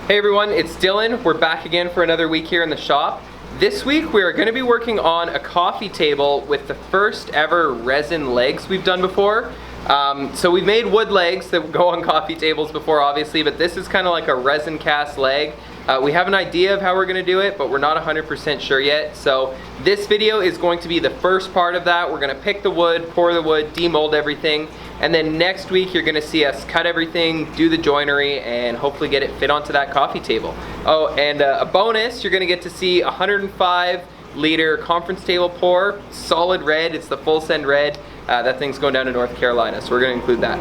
Hey everyone, it's Dylan. We're back again for another week here in the shop. This week we are going to be working on a coffee table with the first ever resin legs we've done before. So we've made wood legs that go on coffee tables before obviously, but this is kind of like a resin cast leg. We have an idea of how we're going to do it, but we're not 100% sure yet. So this video is going to be the first part of that. We're going to pick the wood, pour the wood, demold everything, and then next week you're going to see us cut everything, do the joinery, and hopefully get it fit onto that coffee table. Oh, and a bonus, you're going to get to see 105-liter conference table pour, solid red. It's the full send red. That thing's going down to North Carolina, so we're going to include that.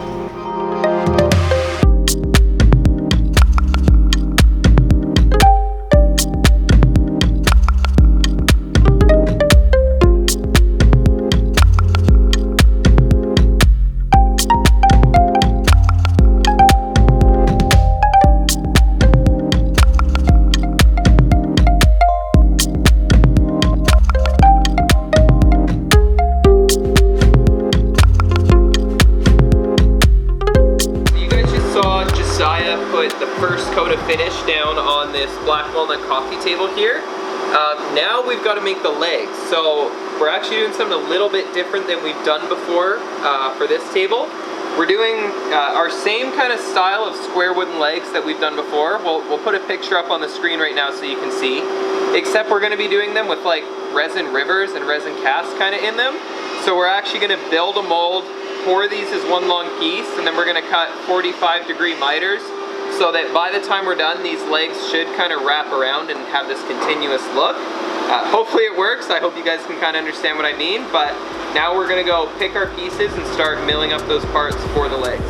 First coat of finish down on this black walnut coffee table here. Now we've got to make the legs. So we're actually doing something a little bit different than we've done before for this table. We're doing our same kind of style of square wooden legs that we've done before. We'll put a picture up on the screen right now so you can see. Except we're going to be doing them with like resin rivers and resin casts kind of in them. So we're actually going to build a mold, pour these as one long piece, and then we're going to cut 45-degree miters, so that by the time we're done, these legs should kind of wrap around and have this continuous look. Hopefully it works. I hope you guys can kind of understand what I mean, but now we're gonna go pick our pieces and start milling up those parts for the legs.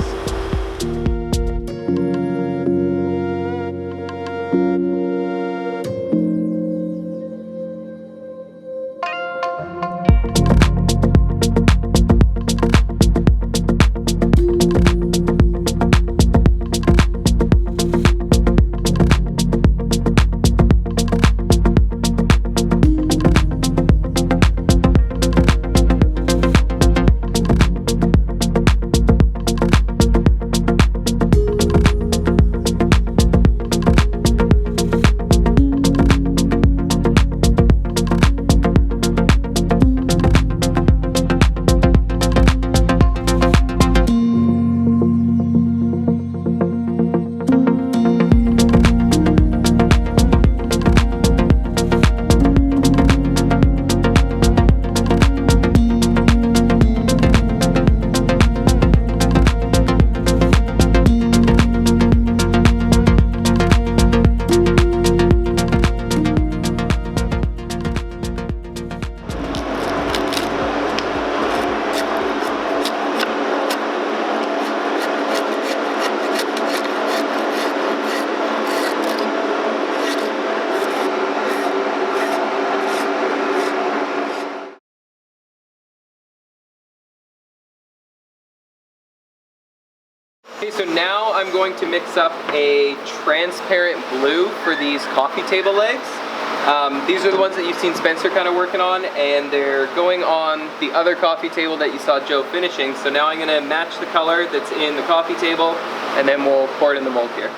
Okay, so now I'm going to mix up a transparent blue for these coffee table legs. These are the ones that you've seen Spencer kind of working on, and they're going on the other coffee table that you saw Joe finishing. So now I'm going to match the color that's in the coffee table, and then we'll pour it in the mold here.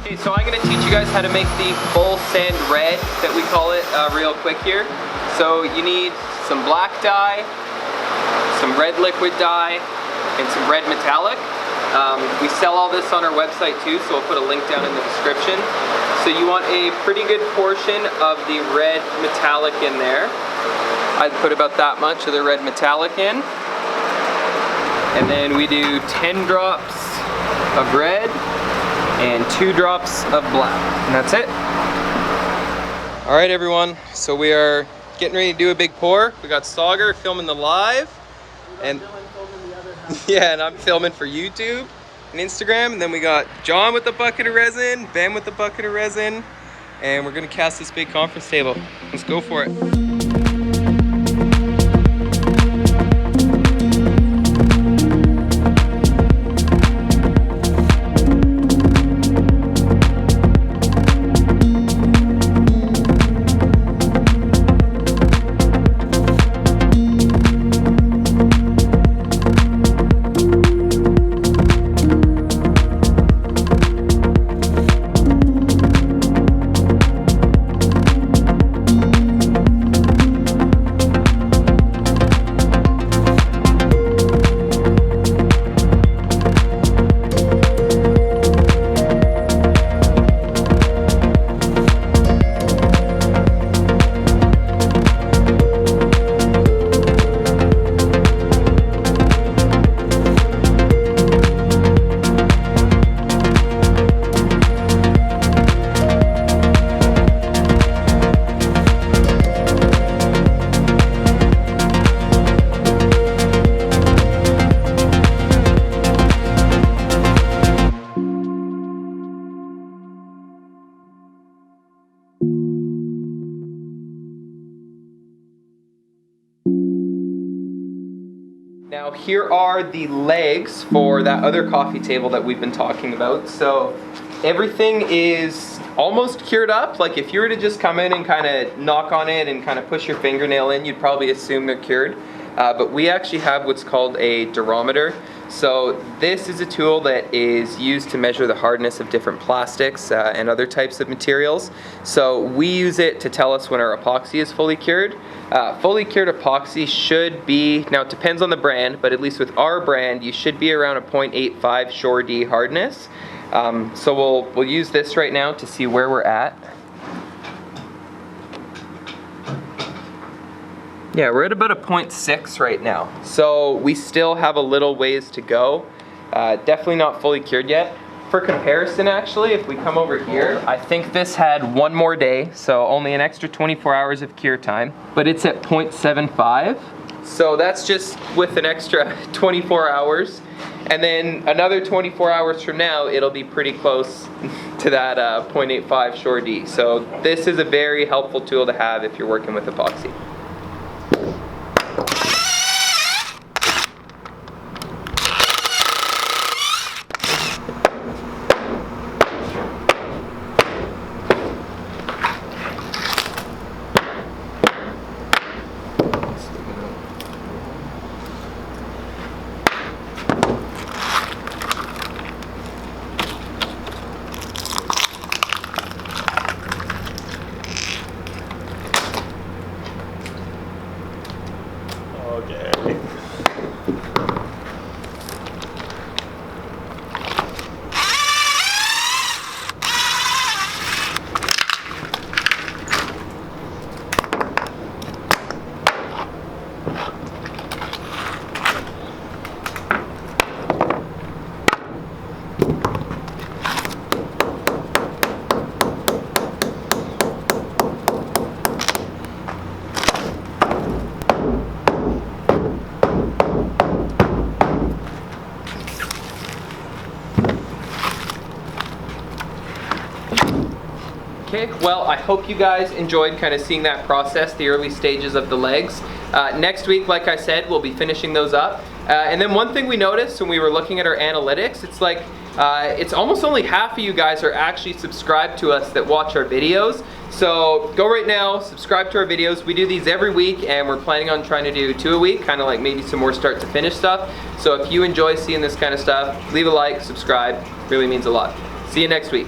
Okay, so I'm going to teach you guys how to make the full sand red that we call it real quick here. So you need some black dye, some red liquid dye, and some red metallic. We sell all this on our website too, so I'll put a link down in the description. So you want a pretty good portion of the red metallic in there. I'd put about that much of the red metallic in. And then we do 10 drops of red and 2 drops of black, and that's it. All right, everyone, so we are getting ready to do a big pour. We got Sauger filming the live, and yeah, and I'm filming for YouTube and Instagram, and then we got John with the bucket of resin, Ben with the bucket of resin, and we're gonna cast this big conference table. Let's go for it. Now here are the legs for that other coffee table that we've been talking about. So everything is almost cured up. Like if you were to just come in and kind of knock on it and kind of push your fingernail in, you'd probably assume they're cured. But we actually have what's called a durometer. So this is a tool that is used to measure the hardness of different plastics and other types of materials. So we use it to tell us when our epoxy is fully cured. Fully cured epoxy should be, now it depends on the brand, but at least with our brand, you should be around a 0.85 Shore D hardness. So we'll use this right now to see where we're at. Yeah, we're at about a 0.6 right now. So we still have a little ways to go. Definitely not fully cured yet. For comparison, actually, if we come over here, I think this had one more day, so only an extra 24 hours of cure time, but it's at 0.75. So that's just with an extra 24 hours. And then another 24 hours from now, it'll be pretty close to that 0.85 Shore D. So this is a very helpful tool to have if you're working with epoxy. Okay, well, I hope you guys enjoyed kind of seeing that process, the early stages of the legs. Next week, like I said, we'll be finishing those up. And then one thing we noticed when we were looking at our analytics, it's like, it's almost only half of you guys are actually subscribed to us that watch our videos. So go right now, subscribe to our videos. We do these every week and we're planning on trying to do 2 a week, kind of like maybe some more start to finish stuff. So if you enjoy seeing this kind of stuff, leave a like, subscribe, really means a lot. See you next week.